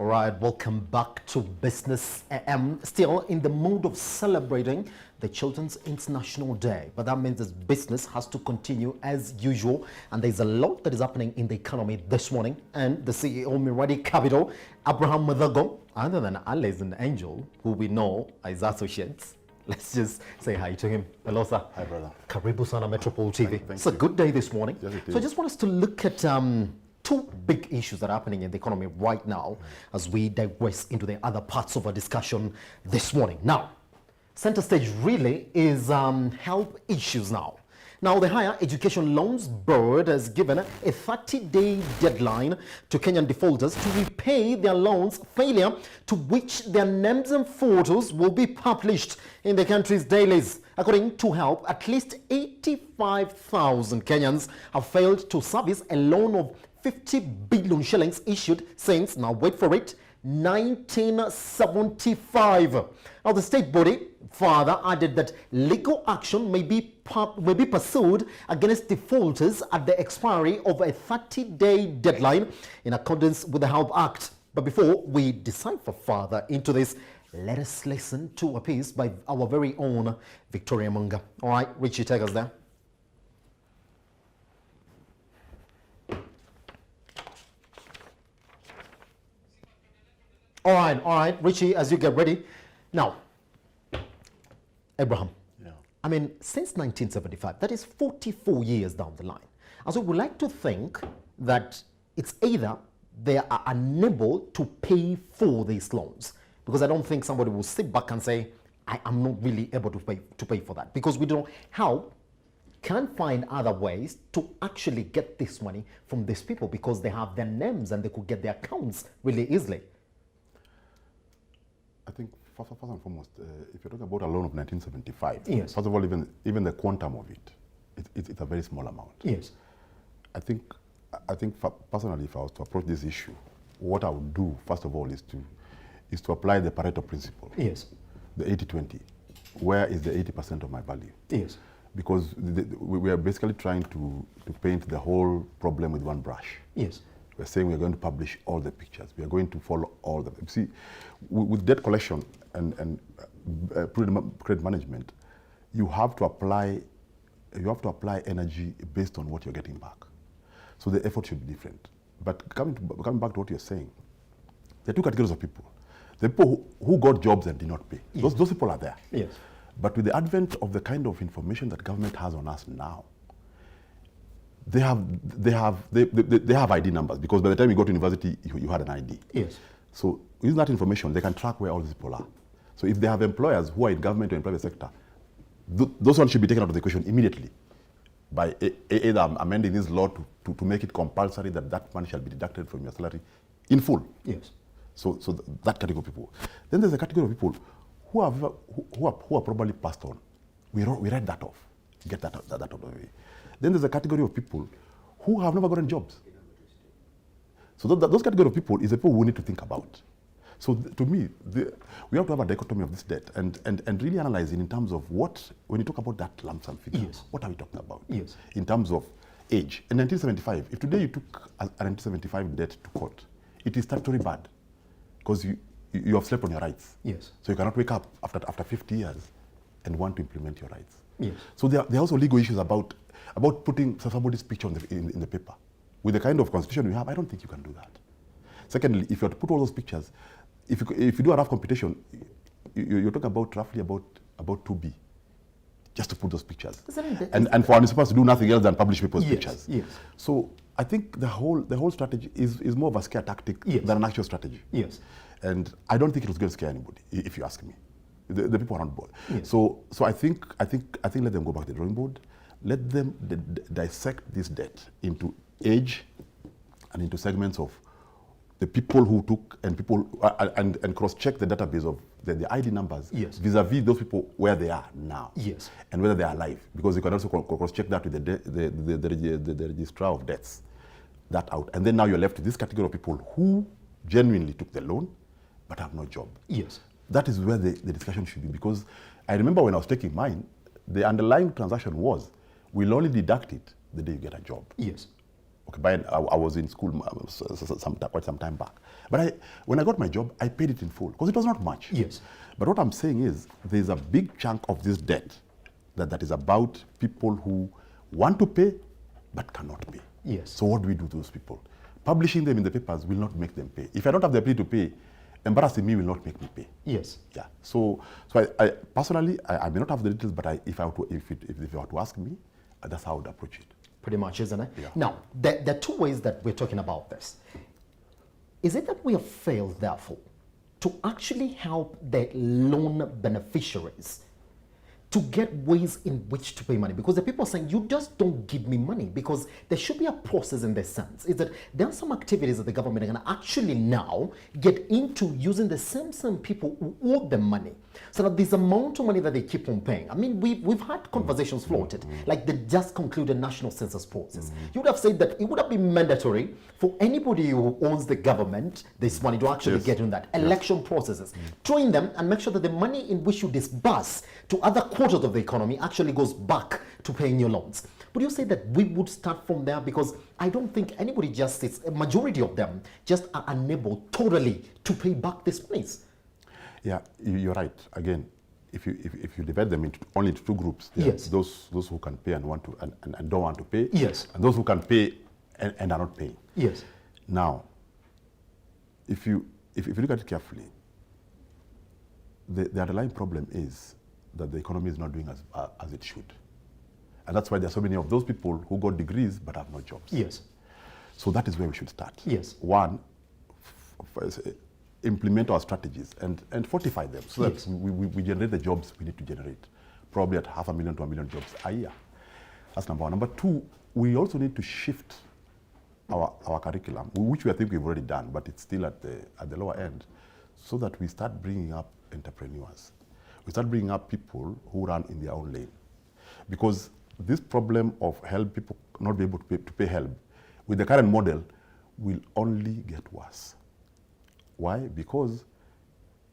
All right, welcome back to Business AM. Still in the mood of celebrating the Children's International Day, but that means this business has to continue as usual, and there's a lot that is happening in the economy this morning. And the CEO of Miradi Capital, Abraham Madago, other than Alice and Angel, who we know as associates, let's just say hi to him. Hello, sir. Hi, brother. Karibu Sana Metropole TV. Thank It's a good day this morning. Yes, it So I is. just want us to look at two big issues that are happening in the economy right now as we digress into the other parts of our discussion this morning. Now, center stage really is health issues now. Now, the Higher Education Loans Board has given a 30-day deadline to Kenyan defaulters to repay their loans, failure to which their names and photos will be published in the country's dailies. According to HELP, at least 85,000 Kenyans have failed to service a loan of 50 billion shillings issued since, now wait for it, 1975. Now, the state body further added that legal action may be pursued against defaulters at the expiry of a 30-day deadline in accordance with the HELP Act. But before we decipher further into this, let us listen to a piece by our very own Victoria Munga. All right, Richie, take us there. All right, Richie, as you get ready. Now, Abraham, Yeah. I mean, since 1975, that is 44 years down the line. And so we like to think that it's either they are unable to pay for these loans, because I don't think somebody will sit back and say, I am not really able to pay for that, because we don't help can find other ways to actually get this money from these people because they have their names and they could get their accounts really easily. I think first and foremost, if you're talking about a loan of 1975, Yes. first of all, even the quantum of it's a very small amount. Yes. I think personally, if I was to approach this issue, what I would do first of all is to apply the Pareto principle, Yes. the 80-20. Where is the 80% of my value? Yes. Because we are basically trying to paint the whole problem with one brush. Yes. We're saying we're going to publish all the pictures. We are going to follow all the. See, with debt collection and prudent credit management, you have to apply energy based on what you're getting back. So the effort should be different. But coming back to what you're saying, there are two categories of people: the people who got jobs and did not pay. Yes. Those people are there. Yes. But with the advent of the kind of information that government has on us now, they have ID numbers, because by the time you go to university, you had an ID. Yes. So using that information, they can track where all these people are. So if they have employers who are in government or in private sector, those ones should be taken out of the equation immediately by either amending this law to make it compulsory that money shall be deducted from your salary in full. Yes. So that category of people. Then there's a category of people who are probably passed on. We write that off, get that out of the way. Then there's a category of people who have never gotten jobs. So those category of people is the people we need to think about. So to me, we have to have a dichotomy of this debt and really analyze it in terms of what, when you talk about that lump sum figure, Yes. what are we talking about? Yes. In terms of age. In 1975, if today you took a 1975 debt to court, it is statutory bad, because you have slept on your rights. Yes. So you cannot wake up after 50 years and want to implement your rights. Yes. So there are also legal issues about putting somebody's picture in the paper. With the kind of constitution we have, I don't think you can do that. Secondly, if you have to put all those pictures, if you do a rough computation, you're talking about roughly about 2B, just to put those pictures. And for municipals to do nothing else than publish people's Yes. pictures. Yes. So I think the whole strategy is more of a scare tactic Yes. than an actual strategy. Yes. And I don't think it was going to scare anybody, if you ask me. The people are not bored. Yes. So I think let them go back to the drawing board. Let them dissect this debt into age and into segments of the people who took and people and cross-check the database of the ID numbers, Yes. vis-a-vis those people where they are now. Yes. And whether they are alive, because you can also cross-check that with the registrar of deaths, that out. And then now you're left with this category of people who genuinely took the loan but have no job. Yes. That is where the discussion should be, because I remember when I was taking mine, the underlying transaction was, we'll only deduct it the day you get a job. Yes. Okay, I was in school quite some time back. But when I got my job, I paid it in full because it was not much. Yes. But what I'm saying is there's a big chunk of this debt that is about people who want to pay but cannot pay. Yes. So what do we do to those people? Publishing them in the papers will not make them pay. If I don't have the ability to pay, embarrassing me will not make me pay. Yes. Yeah. So I personally, I may not have the details, but if you were to ask me, that's how I would approach it. Pretty much, isn't it? Yeah. Now, there are two ways that we're talking about this. Is it that we have failed, therefore, to actually help the loan beneficiaries to get ways in which to pay money? Because the people are saying, you just don't give me money, because there should be a process in this sense. Is that there are some activities that the government are going to actually now get into using the same people who owe them money, so that this amount of money that they keep on paying. I mean, we've had conversations floated, like the just concluded national census process. You would have said that it would have been mandatory for anybody who owns the government this money to actually Yes. get in that election processes, train them and make sure that the money in which you disburse to other quarters of the economy actually goes back to paying your loans. Would you say that we would start from there? Because I don't think anybody just sits, a majority of them just are unable totally to pay back these monies. Yeah, you're right. Again, if you divide them into only into two groups, there are Yes. those who can pay and want to and don't want to pay, Yes. and those who can pay and are not paying. Yes. Now, if you look at it carefully, the underlying problem is that the economy is not doing as it should, and that's why there are so many of those people who got degrees but have no jobs. Yes. So that is where we should start. Yes. One, implement our strategies and fortify them so Yes. that we generate the jobs we need to generate, probably at 500,000 to 1 million jobs a year. That's number one. Number two, we also need to shift our curriculum, which I think we've already done, but it's still at the lower end, so that we start bringing up entrepreneurs. We start bringing up people who run in their own lane. Because this problem of help people not be able to pay help with the current model will only get worse. Why? Because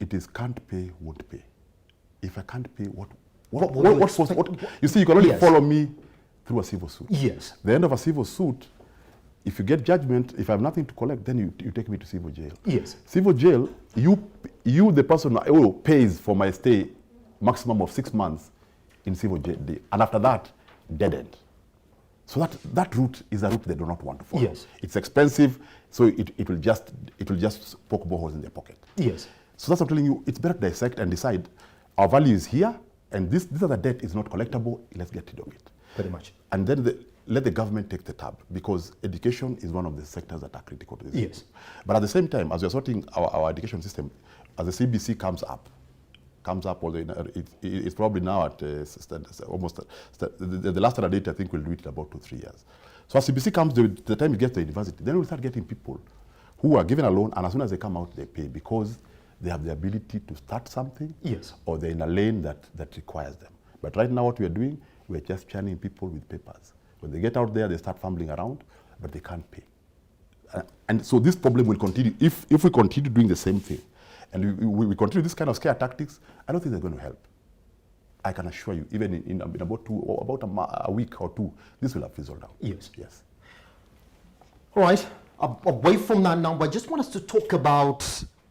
it is can't pay, won't pay. If I can't pay, what you see, you can only Yes. follow me through a civil suit. Yes. The end of a civil suit, if you get judgment, if I have nothing to collect, then you take me to civil jail. Yes. Civil jail, you the person who pays for my stay maximum of 6 months in civil jail, and after that, dead end. So that route is a route they do not want to follow. Yes. It's expensive, so it will just poke boreholes in their pocket. Yes. So that's what I'm telling you. It's better to dissect and decide our value is here, and this other debt is not collectible. Let's get rid of it. Pretty much. And then let the government take the tab, because education is one of the sectors that are critical to this. Yes. But at the same time, as we're sorting our education system, as the CBC comes up, although it's probably now at almost the last standard date, I think we'll do it in about 2-3 years. So as CBC comes, the time it gets to university, then we'll start getting people who are given a loan, and as soon as they come out, they pay because they have the ability to start something. Yes. Or they're in a lane that requires them. But right now what we are doing, we're just churning people with papers. When they get out there, they start fumbling around, but they can't pay. And so this problem will continue. If we continue doing the same thing, and we continue this kind of scare tactics, I don't think they're going to help. I can assure you, even in about a week or two, this will have fizzled out. Yes. Yes. All right. Away from that now, but I just want us to talk about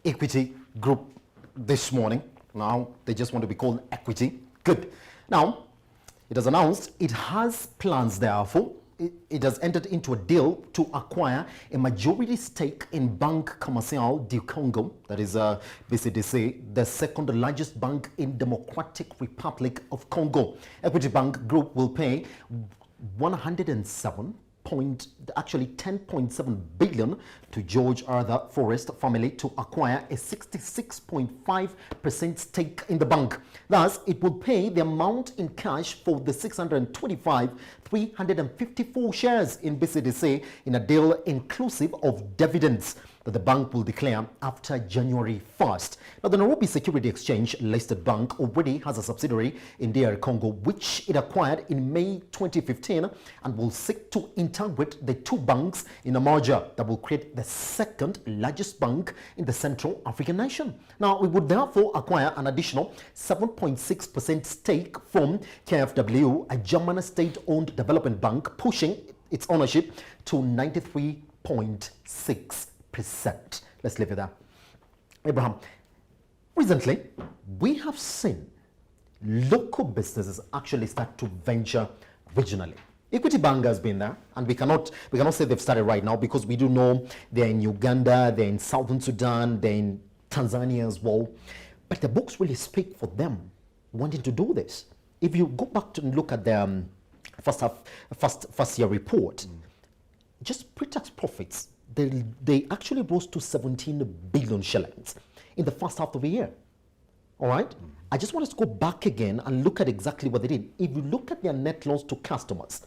Equity Group this morning. Now, they just want to be called Equity. Good. Now, it has announced it has plans, therefore. It has entered into a deal to acquire a majority stake in Banque Commerciale du Congo, that is BCDC, the second largest bank in Democratic Republic of Congo. Equity Bank Group will pay 10.7 billion to George Arthur Forrest family to acquire a 66.5% stake in the bank. Thus, it will pay the amount in cash for the 354 shares in BCDC in a deal inclusive of dividends that the bank will declare after January 1st. Now, the Nairobi Security Exchange listed bank already has a subsidiary in DR Congo, which it acquired in May 2015, and will seek to integrate the two banks in a merger that will create the second largest bank in the Central African nation. Now, we would therefore acquire an additional 7.6% stake from KfW, a German state-owned development bank pushing its ownership to 93.6%. Let's leave it there. Abraham, recently, we have seen local businesses actually start to venture regionally. Equity Bank has been there, and we cannot say they've started right now, because we do know they're in Uganda, they're in Southern Sudan, they're in Tanzania as well. But the books really speak for them wanting to do this. If you go back to look at the first year report, just pre-tax profits, they actually rose to 17 billion shillings in the first half of the year. All right? I just want us to go back again and look at exactly what they did. If you look at their net loans to customers,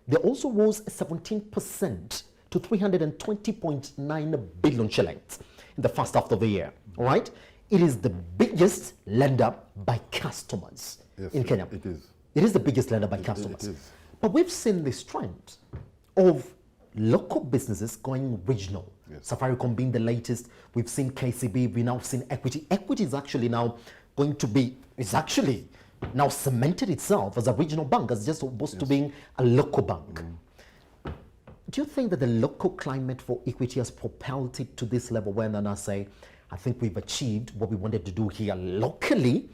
they also rose 17% to 320.9 billion shillings in the first half of the year. All right? It is the biggest lender by customers in Kenya. It is. It is the biggest lender by customers. It is. But we've seen this trend of local businesses going regional. Yes. Safaricom being the latest. We've seen KCB. We've now seen Equity. Equity is actually now going to be, it's actually now cemented itself as a regional bank, as just opposed to being a local bank. Do you think that the local climate for Equity has propelled it to this level where Nana say, I think we've achieved what we wanted to do here locally,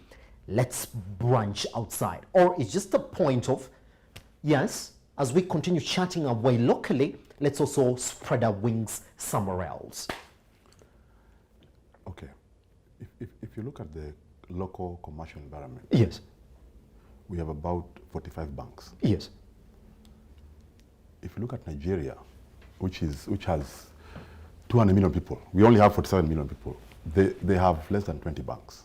let's branch outside? Or it's just a point of, yes, as we continue chatting our way locally, let's also spread our wings somewhere else? Okay. If you look at the local commercial environment, Yes. we have about 45 banks. Yes. If you look at Nigeria, which has 200 million people, we only have 47 million people. They have less than 20 banks.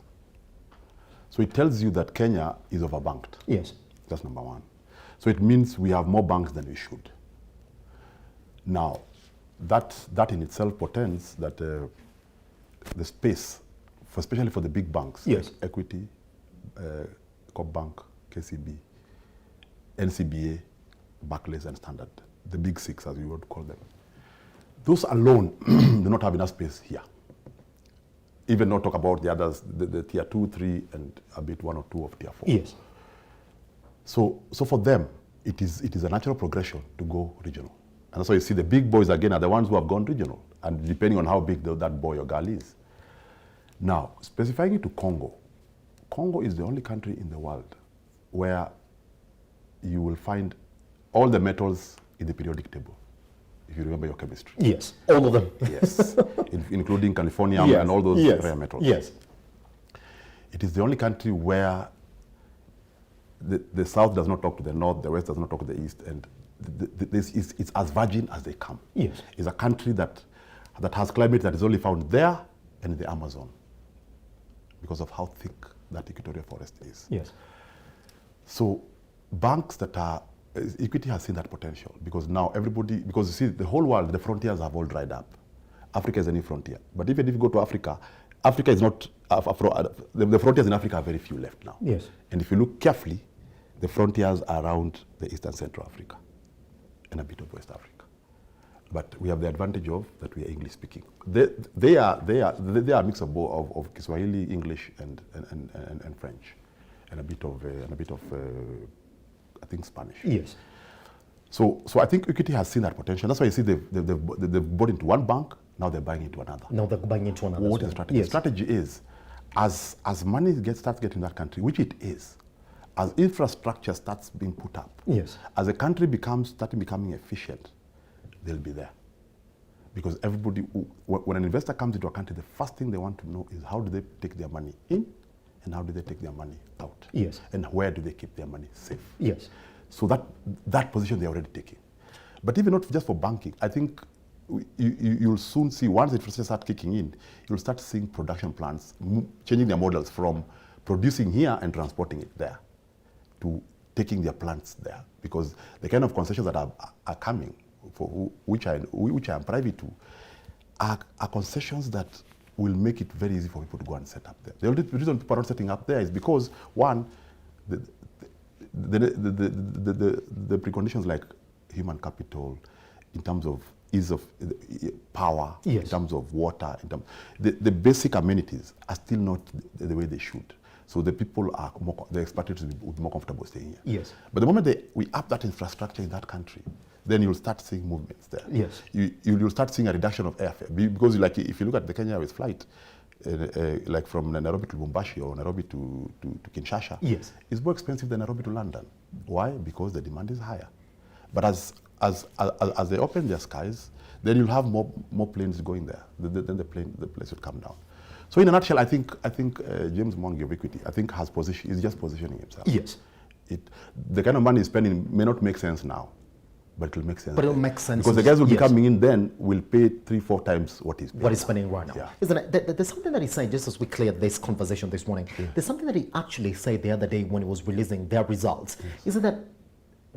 So it tells you that Kenya is overbanked. Yes. That's number one. So it means we have more banks than we should. Now, that in itself portends that the space, especially for the big banks, Yes. like Equity, Coop Bank, KCB, NCBA, Barclays, and Standard, the big six, as we would call them, those alone do not have enough space here. Even not talk about the others, the tier 2, 3, and a bit 1 or 2 of tier 4. Yes. So for them, it is a natural progression to go regional. And that's why you see the big boys again are the ones who have gone regional, and depending on how big that boy or girl is. Now, specifying it to Congo, Congo is the only country in the world where you will find all the metals in the periodic table, if you remember your chemistry. Yes. All of them. Yes, including californium Yes. and all those Yes. rare metals. Yes. It is the only country where the south does not talk to the north, the west does not talk to the east, and it's as virgin as they come. Yes. It's a country that has climate that is only found there and in the Amazon because of how thick that equatorial forest is. Yes. So banks that are, Equity has seen that potential, because now everybody, because you see the whole world, the frontiers have all dried up. Africa is a new frontier. But even if you go to Africa, Africa is not, the frontiers in Africa are very few left now. Yes. And if you look carefully, the frontiers are around the East and Central Africa and a bit of West Africa. But we have the advantage of that we are English speaking. They are a mix of both of Kiswahili, English, and French, and a bit of I think Spanish. Yes. So I think Equity has seen that potential. That's why you see they've bought into one bank. Now they're buying into another. Now they're buying into another. What is the strategy? Yes. The strategy is, as money starts getting in that country, which it is, as infrastructure starts being put up, Yes. as a country starting becoming efficient, they'll be there. Because everybody, when an investor comes into a country, the first thing they want to know is how do they take their money in and how do they take their money out? Yes. And where do they keep their money safe? Yes. So that position they're already taking. But even not just for banking, I think you'll soon see, once the infrastructure starts kicking in, you'll start seeing production plants changing their models from producing here and transporting it there to taking their plants there. Because the kind of concessions that are coming, for which I am privy to, are concessions that will make it very easy for people to go and set up there. The only reason people are not setting up there is because, one, the preconditions like human capital, in terms of ease of power, Yes. in terms of water, the basic amenities are still not the way they should. So the people are the expatriates will be more comfortable staying here. Yes. But the moment we up that infrastructure in that country, then you'll start seeing movements there. Yes. You'll start seeing a reduction of airfare because, like, if you look at the Kenya Airways flight, like from Nairobi to Lubumbashi or Nairobi to Kinshasa, yes, it's more expensive than Nairobi to London. Why? Because the demand is higher. But as they open their skies, then you'll have more planes going there. Then the place would come down. So in a nutshell, I think James Mwangi of Equity, I think is just positioning himself. Yes. The kind of money he's spending may not make sense now, but it will make sense. But it'll make sense. Because the guys will be yes, coming in then will pay 3-4 times what he's paying. What he's spending right now. Yeah. Isn't it? There's something that he's saying, just as we cleared this conversation this morning, there's something that he actually said the other day when he was releasing their results. Yes. Is that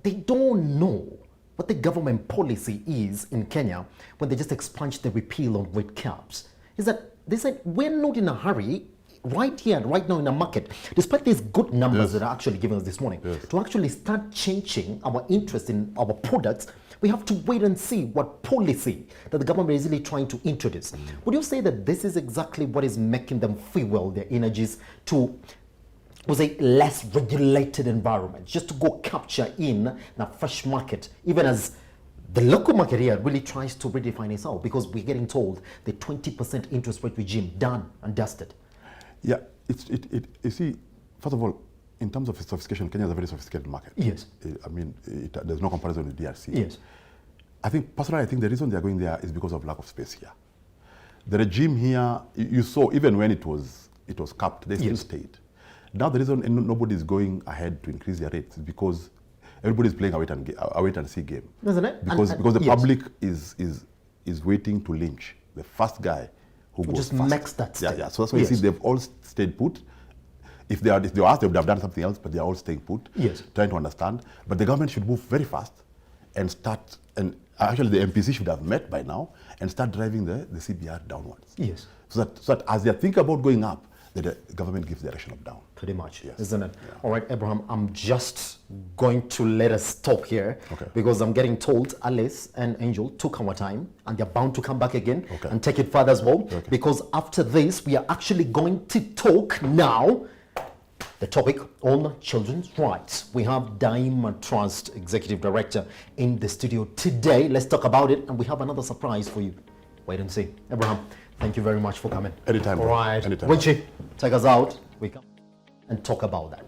they don't know what the government policy is in Kenya when they just expunged the repeal on rate caps. Is that they said, we're not in a hurry right here, right now in the market, despite these good numbers that are actually giving us this morning, to actually start changing our interest in our products. We have to wait and see what policy that the government is really trying to introduce. Would you say that this is exactly what is making them fuel their energies to, was a less regulated environment, just to go capture in a fresh market, even as the local market here really tries to redefine itself, because we're getting told the 20% interest rate regime done and dusted? Yeah, you see, first of all, in terms of sophistication, Kenya is a very sophisticated market. Yes. I mean, there's no comparison with DRC. Yes. Personally, I think the reason they're going there is because of lack of space here. The regime here, you saw, even when it was capped, they still stayed. Now the reason nobody is going ahead to increase their rates is because everybody's playing a wait and see game. Isn't it? Because the public is waiting to lynch the first guy who goes just first. makes that step. Yeah. So that's why you see they've all stayed put. If they were asked, they would have done something else, but they're all staying put, trying to understand. But the government should move very fast and start, and actually the MPC should have met by now and start driving the CBR downwards. Yes. So that as they think about going up, the government gives direction of down. Pretty much, yes, isn't it? Yeah. All right, Abraham, I'm just going to let us stop here because I'm getting told Alice and Angel took our time and they're bound to come back again and take it further as well. Because after this, we are actually going to talk now the topic on children's rights. We have Daima Trust Executive Director in the studio today. Let's talk about it, and we have another surprise for you. Wait and see. Abraham, thank you very much for coming. Anytime. All right. Anytime. Winchi, take us out. We come and talk about that.